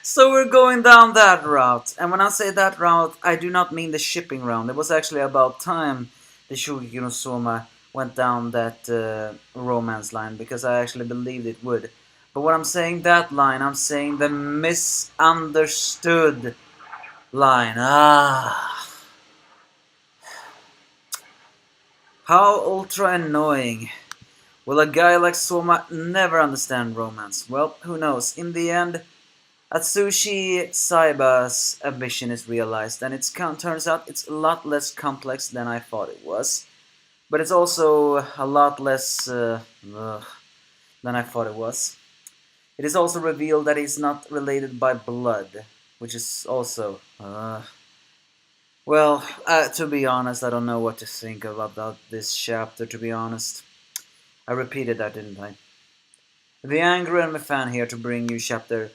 So we're going down that route. And when I say that route, I do not mean the shipping route. It was actually about time the Shokugeki no Soma went down that romance line, because I actually believed it would. But when I'm saying that line, I'm saying the misunderstood line. How ultra annoying. Will a guy like Soma never understand romance? Well, who knows. In the end, Atsushi Saiba's ambition is realized, and it turns out it's a lot less complex than I thought it was. But it's also a lot less than I thought it was. It is also revealed that he's not related by blood, which is also... well, to be honest, I don't know what to think about this chapter, to be honest. I repeated that, didn't I? The Angry and fan here to bring you chapter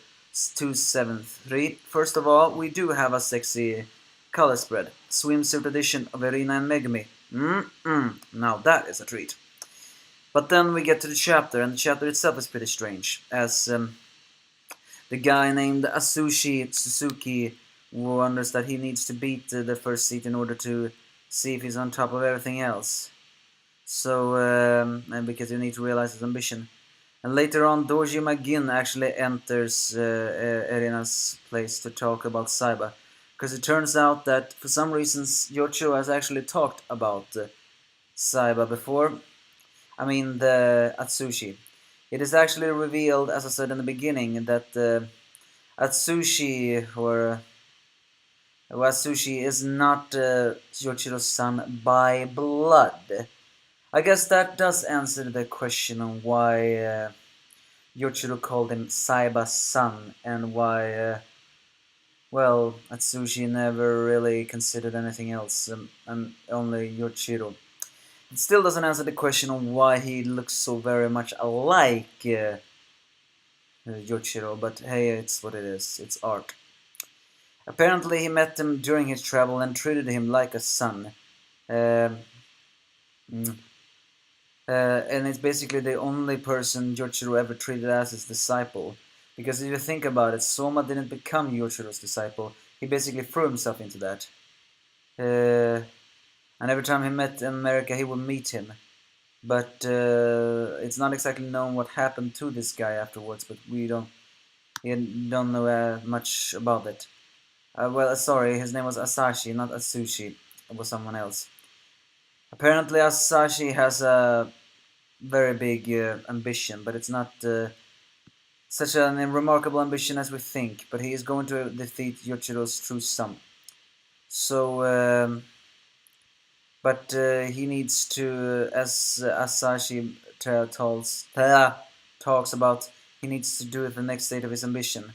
273. First of all, we do have a sexy color spread. Swimsuit edition of Irina and Megumi. Now that is a treat. But then we get to the chapter, and the chapter itself is pretty strange, as the guy named Asushi Suzuki wonders that he needs to beat the first seat in order to see if he's on top of everything else. So, and because you need to realize his ambition. And later on, Doji McGinn actually enters Erina's place to talk about Saiba. Because it turns out that, for some reasons, Yocho has actually talked about Saiba before. I mean, the Atsushi. It is actually revealed, as I said in the beginning, that Atsushi, or Atsushi, is not Yochiro's son by blood. I guess that does answer the question on why Yoshiro called him Saiba's son, and why, well, Atsushi never really considered anything else, and only Yoshiro. It still doesn't answer the question on why he looks so very much alike Yoshiro, but hey, it's what it is. It's art. Apparently he met him during his travel and treated him like a son. And it's basically the only person Yoshiro ever treated as his disciple. Because if you think about it, Soma didn't become Yoshiro's disciple. He basically threw himself into that. And every time he met in America, he would meet him. But it's not exactly known what happened to this guy afterwards, but we don't know much about it. Well, sorry, his name was Asashi, not Atsushi. It was someone else. Apparently Asashi has a very big ambition, but it's not such a remarkable ambition as we think. But he is going to defeat Yochiro's true son. So, but he needs to, as Asashi talks about, he needs to do it the next state of his ambition.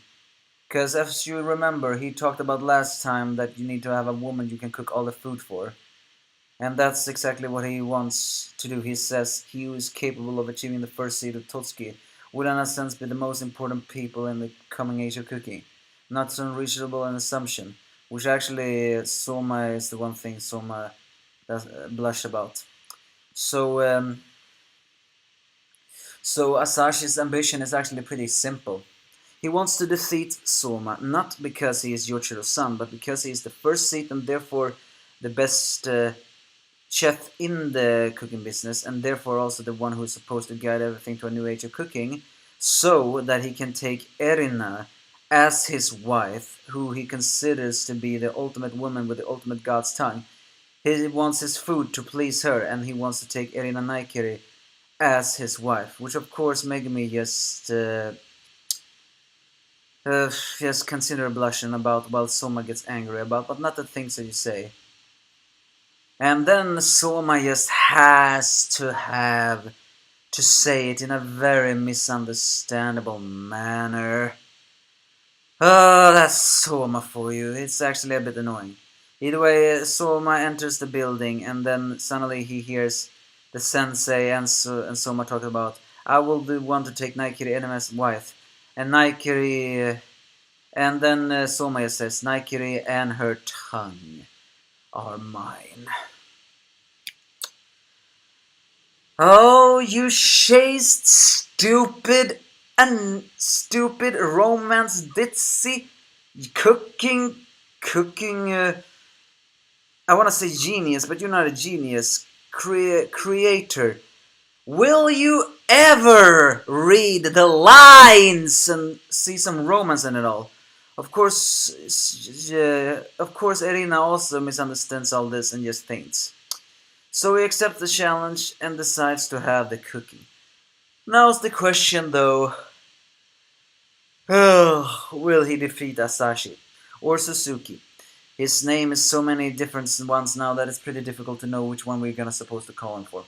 Because as you remember, he talked about last time that you need to have a woman you can cook all the food for. And that's exactly what he wants to do. He says he who is capable of achieving the first seed of Totsuki will in a sense be the most important people in the coming age of cooking. Not so unreasonable an assumption, which actually Soma is the one thing Soma does blush about. So, so Asashi's ambition is actually pretty simple. He wants to defeat Soma, not because he is Yochiro's son, but because he is the first seat and therefore the best chef in the cooking business, and therefore also the one who is supposed to guide everything to a new age of cooking, so that he can take Erina as his wife, who he considers to be the ultimate woman with the ultimate god's tongue. He wants his food to please her, and he wants to take Erina Naikiri as his wife, which of course Megumi just consider blushing about while Soma gets angry about, but not the things that you say. And then Soma just has to say it in a very misunderstandable manner. Oh, that's Soma for you. It's actually a bit annoying. Either way, Soma enters the building, and then suddenly he hears the sensei and Soma talking about, I will want to take Naikiri as wife. And Naikiri, and then Soma says, Naikiri and her tongue are mine. Oh, you chaste, stupid a stupid romance ditzy cooking cooking I want to say genius, but you're not a genius. Creator. Will you ever read the lines and see some romance in it all? Of course, Irina also misunderstands all this and just faints. So he accepts the challenge and decides to have the cooking. Now's the question, though. Will he defeat Asahi or Suzuki? His name is so many different ones now that it's pretty difficult to know which one we're gonna supposed to call him for.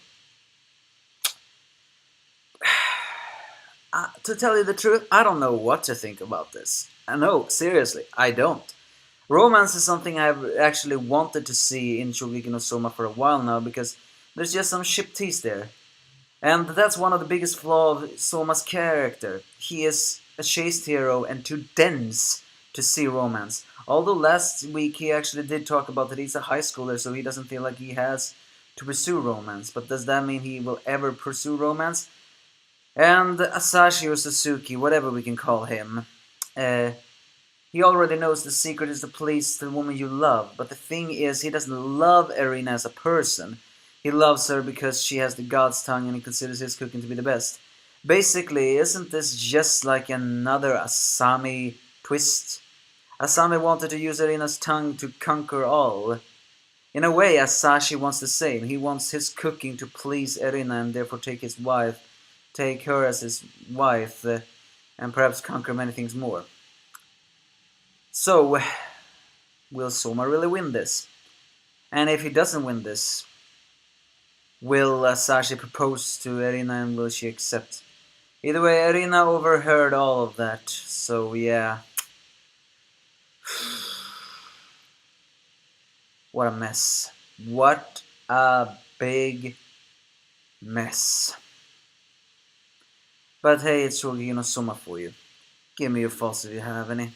To tell you the truth, I don't know what to think about this. No, seriously, I don't. Romance is something I've actually wanted to see in Shokugeki no Soma for a while now because there's just some ship tease there. And that's one of the biggest flaws of Soma's character. He is a chaste hero and too dense to see romance. Although last week he actually did talk about that he's a high schooler, so he doesn't feel like he has to pursue romance. But does that mean he will ever pursue romance? And Asahi or Suzuki, whatever we can call him, he already knows the secret is to please the woman you love. But the thing is, he doesn't love Erina as a person. He loves her because she has the god's tongue and he considers his cooking to be the best. Basically, isn't this just like another Asami twist? Asami wanted to use Erina's tongue to conquer all. In a way, Asahi wants the same. He wants his cooking to please Erina and therefore take her as his wife, and perhaps conquer many things more. So, will Soma really win this? And if he doesn't win this, will Asahi propose to Erina and will she accept? Either way, Erina overheard all of that, so yeah. What a mess. What a big mess. But hey, it's Shokugeki no Soma for you. Give me your thoughts if you have any.